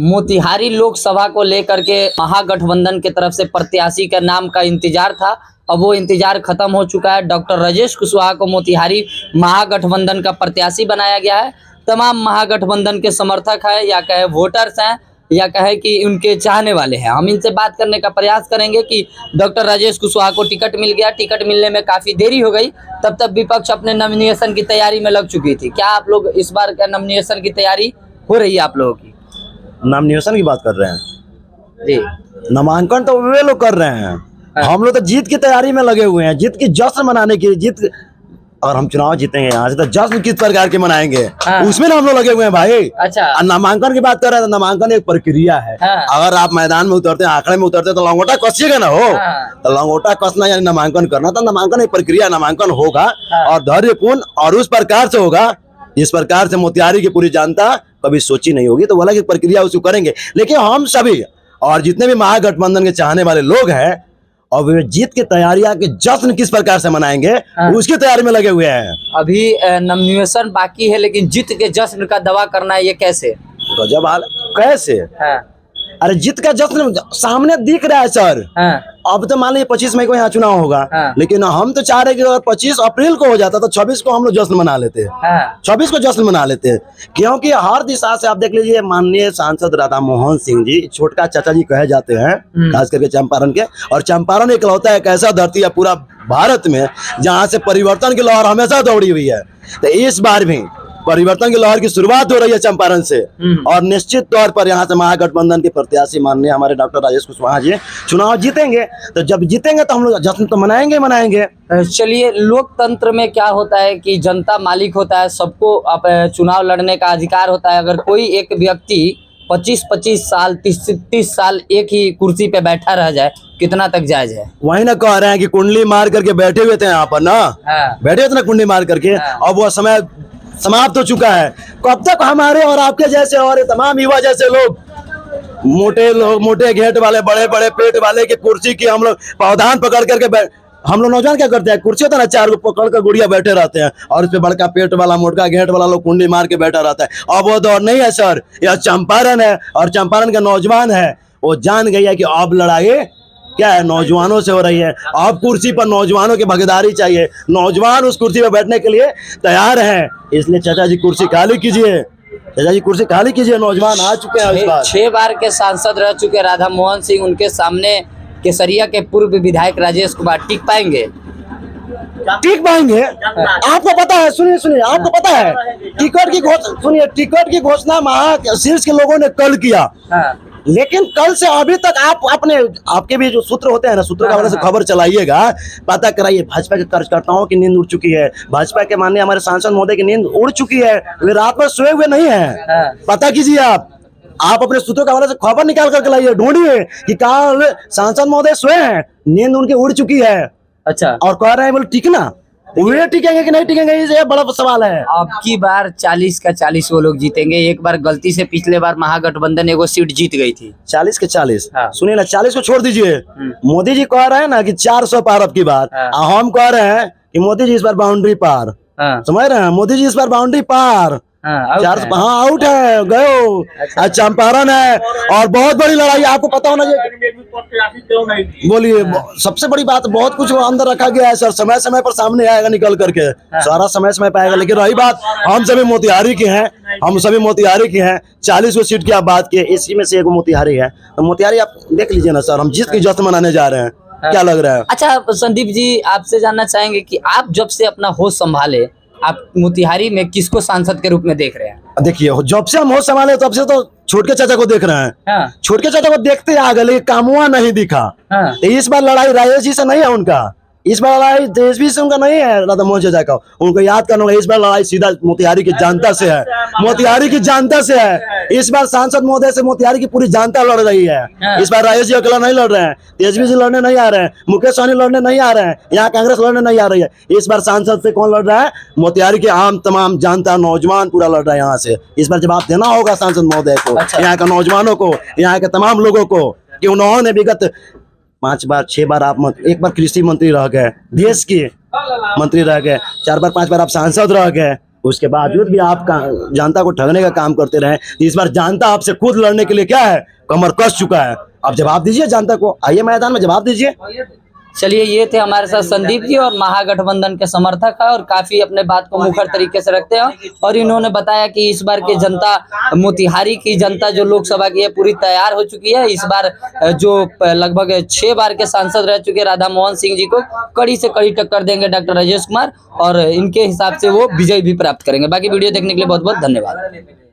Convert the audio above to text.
मोतिहारी लोकसभा को लेकर के महागठबंधन की तरफ से प्रत्याशी का नाम का इंतजार था। अब वो इंतजार खत्म हो चुका है। डॉक्टर राजेश कुशवाहा को मोतिहारी महागठबंधन का प्रत्याशी बनाया गया है। तमाम महागठबंधन के समर्थक हैं या कहे वोटर्स हैं या कहे कि उनके चाहने वाले हैं। हम इनसे बात करने का प्रयास करेंगे कि डॉक्टर राजेश कुशवाहा को टिकट मिल गया। टिकट मिलने में काफ़ी देरी हो गई, तब तक विपक्ष अपने नॉमिनेशन की तैयारी में लग चुकी थी। क्या आप लोग इस बार का नॉमिनेशन की तैयारी हो रही है आप लोगों की? नॉमिनेशन की बात कर रहे हैं जी, नामांकन तो वे लोग कर रहे हैं। हम लोग तो जीत की तैयारी में लगे हुए हैं, जीत की जश्न मनाने की। और हम चुनाव जीतेंगे यहाँ से तो जश्न किस प्रकार के मनाएंगे, उसमें ना हम लोग लगे हुए हैं भाई। अच्छा, और नामांकन की बात कर रहे हैं तो नामांकन एक प्रक्रिया है। अगर आप मैदान में उतरते हैं, आंकड़े में उतरते हैं तो लंगोटा कसिएगा ना हो। तो लंगोटा कसना यानी नामांकन करना, तो नामांकन एक प्रक्रिया, नामांकन होगा और धैर्यपूर्ण और उस प्रकार से होगा जिस प्रकार से मोतिहारी की पूरी जनता कभी सोची नहीं होगी। तो वो अलग एक प्रक्रिया उसको करेंगे। लेकिन हम सभी और जितने भी महागठबंधन के चाहने वाले लोग हैं और वे जीत की तैयारियां के जश्न किस प्रकार से मनाएंगे उसकी तैयारी में लगे हुए हैं। अभी नॉमिनेशन बाकी है, लेकिन जीत के जश्न का दावा करना है, ये कैसे? गजब हाल। कैसे? अरे जीत का जश्न सामने दिख रहा है सर। अब तो मान लीजिए 25 मई को यहाँ चुनाव होगा, लेकिन हम तो चाह रहे कि अगर 25 अप्रैल को हो जाता तो 26 को हम लोग जश्न मना लेते हैं। 26 को जश्न मना लेते हैं, क्योंकि हर दिशा से आप देख लीजिए माननीय सांसद राधा मोहन सिंह जी, छोटका चाचा जी कहे जाते हैं, खास करके चंपारण के। और चंपारण इकलौता एक ऐसा धरती है पूरा भारत में जहाँ से परिवर्तन की लहर हमेशा दौड़ी हुई है। तो इस बार भी परिवर्तन की लहर की शुरुआत हो रही है चंपारण से। और निश्चित तौर पर यहाँ से महागठबंधन के प्रत्याशी माननीय हमारे डॉक्टर राजेश कुशवाहा जी चुनाव जीतेंगे। तो जब जीतेंगे तो हम लोग जश्न तो मनाएंगे। चलिए, लोकतंत्र में क्या होता है कि जनता मालिक होता है, सबको अब चुनाव लड़ने का अधिकार होता है। अगर कोई एक व्यक्ति 25-25 साल 30 साल एक ही कुर्सी पे बैठा रह जाए, कितना तक जायज है? वही ना कह रहे हैं कि कुंडली मार करके बैठे हुए थे यहाँ पर ना, बैठे थे ना कुंडली मार करके। अब वो समय समाप्त हो चुका है। कब तक हमारे और आपके जैसे और तमाम युवा जैसे लोग, मोटे घेट वाले, बड़े बड़े पेट वाले की कुर्सी की हम लोग पावधान पकड़ करके हम लोग नौजवान क्या करते हैं, कुर्सी होता है ना, 4 को पकड़ कर गुड़िया बैठे रहते हैं और उस पे बड़का पेट वाला मोटका घेट वाला लोग कुंडली मार के बैठा रहता है। अब वो दौर नहीं है सर। यह चंपारण है और चंपारण का नौजवान है, वो जान गई है कि अब लड़ाई क्या है, नौजवानों से हो रही है। अब कुर्सी पर नौजवानों की भागीदारी चाहिए, नौजवान उस कुर्सी पर बैठने के लिए तैयार हैं। इसलिए चाचा जी कुर्सी खाली कीजिए, चाचा जी कुर्सी खाली कीजिए। नौजवान आ चुके हैं। 6 बार के सांसद रह चुके राधा मोहन सिंह, उनके सामने केसरिया के पूर्व विधायक राजेश कुमार टिक पाएंगे? आपको पता है, सुनिए आपको पता है टिकट की घोषणा महाशीर्ष के लोगों ने कल किया। लेकिन कल से अभी तक आप आपके भी जो सूत्र होते हैं ना, सूत्रों का वजह से खबर चलाइएगा, पता कराइए। भाजपा के कार्यकर्ताओं की नींद उड़ चुकी है, भाजपा के माननीय हमारे सांसद महोदय की नींद उड़ चुकी है। वे रात में सोए हुए नहीं है। पता कीजिए आप अपने सूत्रों का वजह से खबर निकाल करके लाइए, ढूंढिए कि कल सांसद महोदय सोए हैं, नींद उनकी उड़ चुकी है। अच्छा, और कह रहे हैं बोले टिकना, वे टिकेंगे कि नहीं टिकेंगे, ये बड़ा सवाल है। अब की बार 40 का 40 वो लोग जीतेंगे। एक बार गलती से पिछले बार महागठबंधन एगो सीट जीत गई थी। 40 के 40। सुनिए ना, 40 को छोड़ दीजिए। मोदी जी कह रहे हैं ना कि 400 पार अब की बार। हम कह रहे हैं कि मोदी जी इस बार बाउंड्री पार। समझ रहे हैं, मोदी जी इस बार बाउंड्री पार। 400 आउट है, गए। चंपारण है और बहुत बड़ी लड़ाई, आपको पता होना चाहिए। बोलिए, सबसे बड़ी बात, बहुत कुछ अंदर रखा गया है सर, समय समय पर सामने आएगा निकल करके, सारा समय पर आएगा। लेकिन रही बात, हम सभी मोतिहारी के हैं, 40 को सीट की आप बात किए, इसी में से एक मोतिहारी है। तो मोतिहारी आप देख लीजिए ना सर, हम जीत की जश्न मनाने जा रहे हैं। क्या लग रहा है? अच्छा संदीप जी, आपसे जानना चाहेंगे कि आप जब से अपना होश संभाले, आप मोतिहारी में किसको सांसद के रूप में देख रहे हैं? देखिए, जब से हम होश संभाले तब से तो छोटके चाचा को देख रहे हैं। छोटके चाचा को देखते आ गए, लेकिन कामुआ नहीं दिखा। तो इस बार लड़ाई राजेश जी से नहीं है उनका, इस बार लड़ाई तेजस्वी से उनका नहीं है, राधा मोहन चाचा का। उनको याद करना होगा, इस बार लड़ाई सीधा मोतिहारी की जनता से है, मोतिहारी की जनता से है। इस बार सांसद महोदय से मोतिहारी की पूरी जनता लड़ रही है। इस बार राजेश जी अकेला नहीं लड़ रहे हैं, तेजस्वी जी लड़ने नहीं आ रहे हैं, मुकेश सहनी लड़ने नहीं आ रहे हैं, यहाँ कांग्रेस लड़ने नहीं आ रही है। इस बार सांसद से कौन लड़ रहा है? मोतिहारी के आम तमाम जनता, नौजवान पूरा लड़ रहा है यहाँ से। इस बार जवाब देना होगा सांसद महोदय को, यहाँ के नौजवानों को, यहाँ के तमाम लोगों को, कि उन्होंने विगत 5 बार 6 बार आप एक बार कृषि मंत्री रह गए, देश के मंत्री रह गए, 4 बार 5 बार आप सांसद रह गए, उसके बावजूद भी आप जनता को ठगने का काम करते रहे। इस बार जनता आपसे खुद लड़ने के लिए क्या है, कमर कस चुका है। आप जवाब दीजिए जनता को, आइए मैदान में जवाब दीजिए। चलिए, ये थे हमारे साथ संदीप जी और महागठबंधन के समर्थक है और काफी अपने बात को मुखर तरीके से रखते हैं। और इन्होंने बताया कि इस बार की जनता, मोतिहारी की जनता जो लोकसभा की है पूरी तैयार हो चुकी है। इस बार जो लगभग 6 बार के सांसद रह चुके राधा मोहन सिंह जी को कड़ी से कड़ी टक्कर देंगे डॉक्टर राजेश कुमार, और इनके हिसाब से वो विजय भी प्राप्त करेंगे। बाकी वीडियो देखने के लिए बहुत बहुत धन्यवाद।